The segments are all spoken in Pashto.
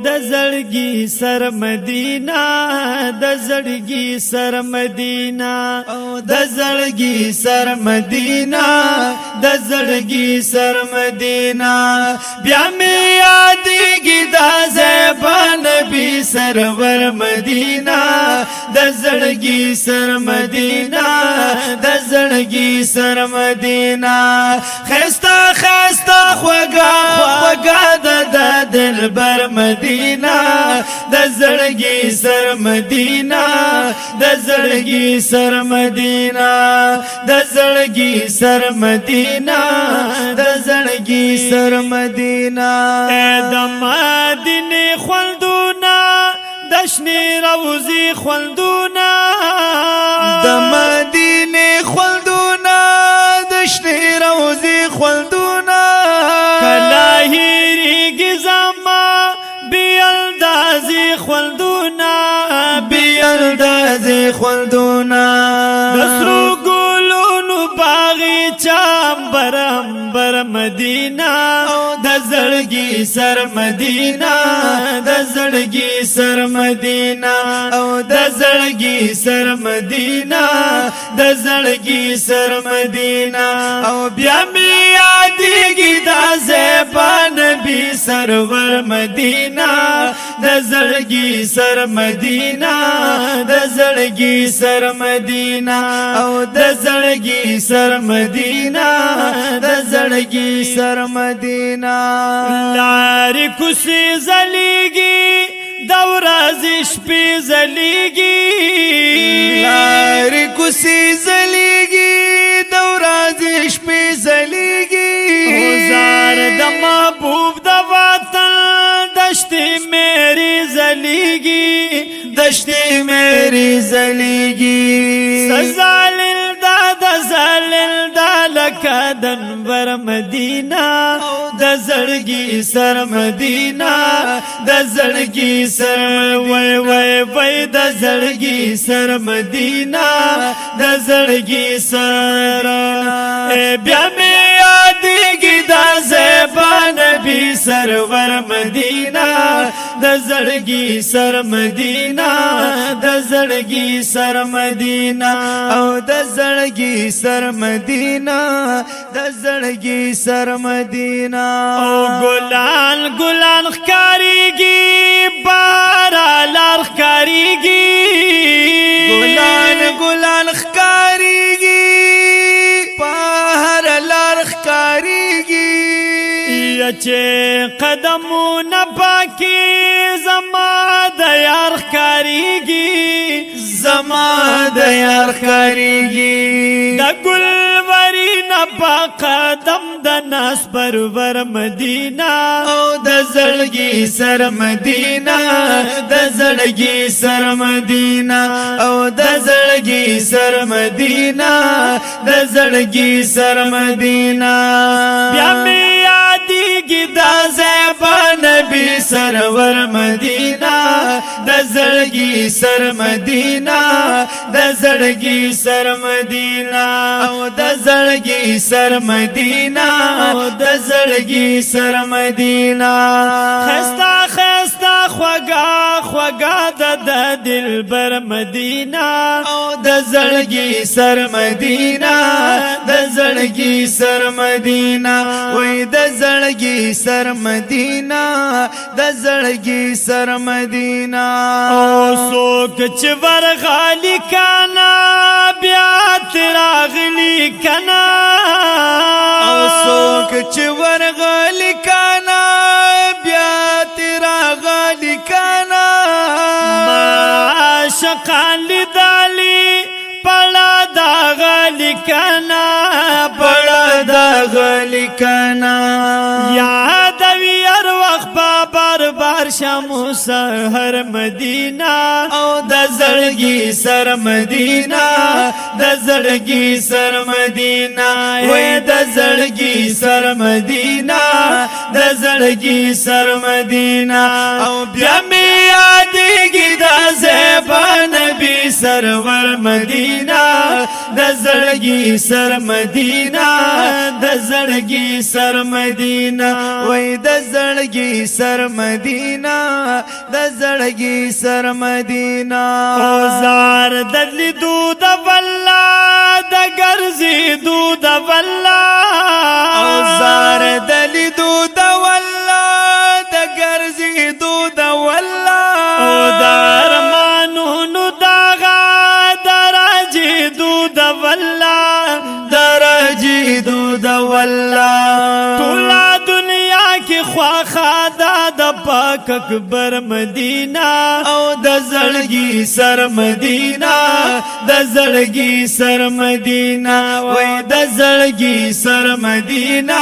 د زړګي سر مدینه د زړګي سر مدینه د زړګي سر مدینه د زړګي سر مدینه بیا می یادېږي دا زیبا نبی سرور مدینه د زړګي سر مدینه د زړګي سر مدینه خستا خستا خوږه خوږه د دلبر مدینه د زړګي سر مدینه د زړګي سر مدینه د زړګي سر مدینه د زړګي سر مدینه د مدینه خوندونه د شنې روزي خوندونه د مدینه خوندونه د شنې روزي خوندونه کله هېرېږي زما بې اندازې خوندونه بې اندازې خوندونه د سرو ګلونو باغچه عنبر عنبر مدینه د زړګي سر مدینه د زړګي سر مدینه او د زړګي سر مدینه د زړګي سر مدینه او بیا می یادېږي دا زیبا نبی سرور مدینه د زړګي سر مدینه د زړګي سر مدینه او د زړګي سر مدینه د زړګي سر مدینه لارې کوڅې ځلېږي د ورځې شپې ځلېږي لارې کوڅې ځلېږي د ورځې شپې ځلېږي زار د محبوب د وطن دشتې مېرې ځلېږي دشتې مېرې ځلېږي سزالل دا د زالل دا لکه د انور مدینه د زړګي سر مدینه د زړګي سر وای وای وای د زړګي سر مدینه د زړګي سر بیا می یادېږي دا زیبا نبی سرور مدینه د زړګي سر مدینه د زړګي سر مدینه او د زړګي سر مدینه د زړګي سر مدینه او ګلان ګلان ښکارېږي بارا لار ښکارېږي ګلان ګلان ښکارېږي بار لار ښکارېږي چې قدمونه پاکي زما د یار ښکارېږي زما د یار ښکارېږي د ګلوري نه په قدم د ناز پرور مدینه او د زړګي سر مدینه د زړګي سر مدینه او د زړګي سر مدینه د زړګي سر مدینه بیا می یادېږي دا زیبا نبی سرور مدینه د زړګي سر مدینه د زړګي سر مدینه او د زړګي سر مدینه او د زړګي سر مدینه خستا خستا خوږه خوږه د دلبر مدینه او د زړګي سر مدینه د زړګي سر مدینه وای د زړګي سر مدینه د زړګي سر مدینه او څوک چې ورغالي کنا بیا تراغلی کنا او څوک چې ورغالي کنا بیا تراغلی کنا معاشقان لیدلی پړه دا غلی کنا پړه دا غلی کنا یادوي هر وخت بار بار شمو سحر مدینه او د زړګي سر مدینه د زړګي سر مدینه وای د زړګي سر مدینه د زړګي سر مدینه او بیا می یادېږي دا زیبا نبی سرور مدینہ د زړګي سر مدینہ د زړګي سر مدینہ وای د زړګي سر مدینہ د زړګي سر مدینہ اوزار دلی دود والله د ګرځي دود والله اوزار دلی دود والله د ګرځي دود والله او درمانونو داغا درجی دود والله درجی دود والله ټولا دنیا کی خواخا د پاک اکبر مدینہ او د زړګي سر مدینہ د زړګي سر مدینہ وای د زړګي سر مدینہ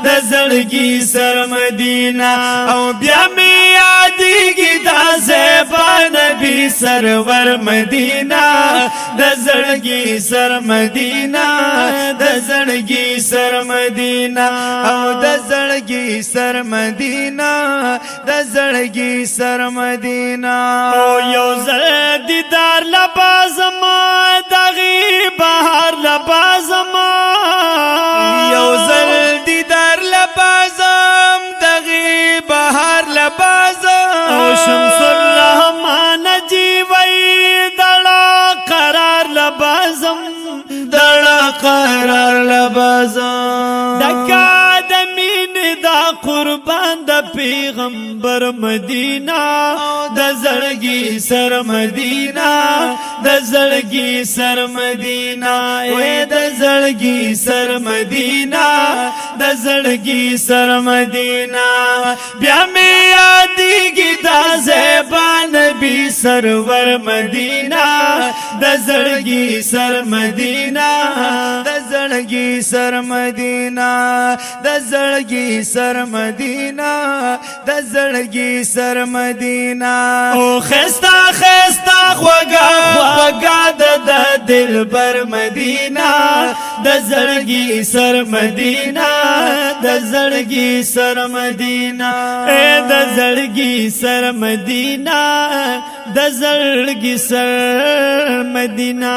د زړګي سر مدینہ او بیا می یادېږي دا زیبا نبی سرور مدینہ د زړګي سر مدینہ د زړګي سر مدینہ او د زړګي سر مدینہ د زړګي سر مدینہ او یو زړ دیدار لبازم دغه بهار لبازم یو زړ دیدار لبازم دغه بهار لبازم او شمس الرحمن جیوی دړه قرار لبازم دړه قرار لبازم دکا د مين دا قربان د پیغمبر مدینہ د زړګي سر مدینہ د زړګي سر مدینہ اے د زړګي سر مدینہ د زړګي سر مدینہ بیا می یادېږي دا زیبا نبی سرور مدینہ د زړګي سر مدینہ د زړګي سر مدینہ د زړګي سر مدینہ د زړګي سر مدینہ او خستا خستا خوګا خوګا د دلبر مدینہ د زړګي سر مدینہ د زړګي سر مدینہ اے د زړګي سر مدینہ د زړګي سر مدینہ